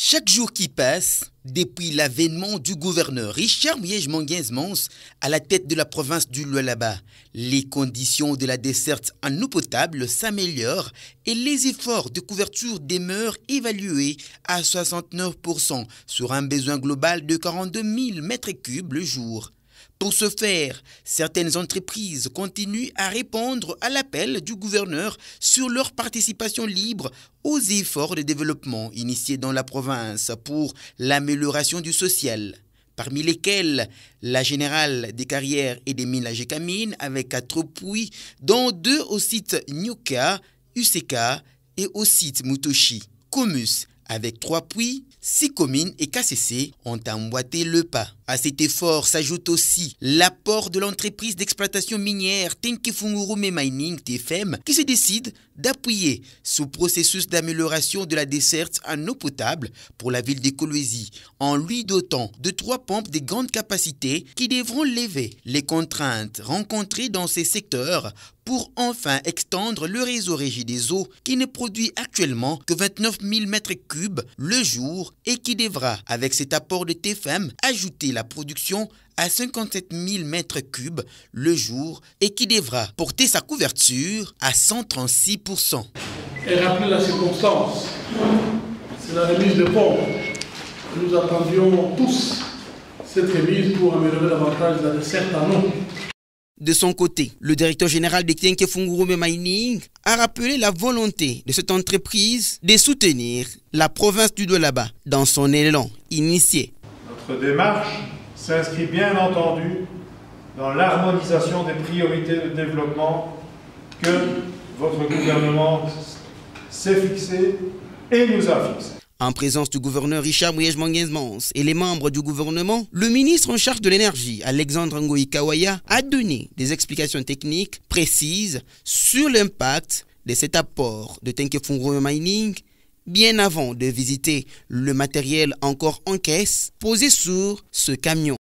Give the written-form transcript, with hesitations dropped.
Chaque jour qui passe, depuis l'avènement du gouverneur Richard Muyej-Manguinz-Mons à la tête de la province du Lualaba, les conditions de la desserte en eau potable s'améliorent et les efforts de couverture demeurent évalués à 69% sur un besoin global de 42 000 m3 le jour. Pour ce faire, certaines entreprises continuent à répondre à l'appel du gouverneur sur leur participation libre aux efforts de développement initiés dans la province pour l'amélioration du social, parmi lesquels la Générale des Carrières et des Mines la Gécamine avec 4 puits, dont 2 au site Nyuka, Useka et au site Mutoshi. Comus avec 3 puits, 6 communes et KCC ont emboîté le pas. À cet effort s'ajoute aussi l'apport de l'entreprise d'exploitation minière Tenkefungurume Mining TFM qui se décide d'appuyer ce processus d'amélioration de la desserte en eau potable pour la ville de Kolwezi en lui dotant de 3 pompes de grande capacité qui devront lever les contraintes rencontrées dans ces secteurs pour enfin extendre le réseau régie des eaux qui ne produit actuellement que 29 000 m3 le jour et qui devra, avec cet apport de TFM, ajouter la production à 57 000 m3 le jour et qui devra porter sa couverture à 136%. Et rappeler la circonstance, c'est la remise de pompe. Nous attendions tous cette remise pour améliorer davantage la desserte en eau. De son côté, le directeur général de Tenkefungurume Mining a rappelé la volonté de cette entreprise de soutenir la province du Lualaba dans son élan initié. Notre démarche s'inscrit bien entendu dans l'harmonisation des priorités de développement que votre gouvernement s'est fixé et nous a fixé. En présence du gouverneur Richard Muyej-Manguinz-Mons et les membres du gouvernement, le ministre en charge de l'énergie, Alexandre Ngoyi Kawaya, a donné des explications techniques précises sur l'impact de cet apport de Tenkefungurume Mining bien avant de visiter le matériel encore en caisse posé sur ce camion.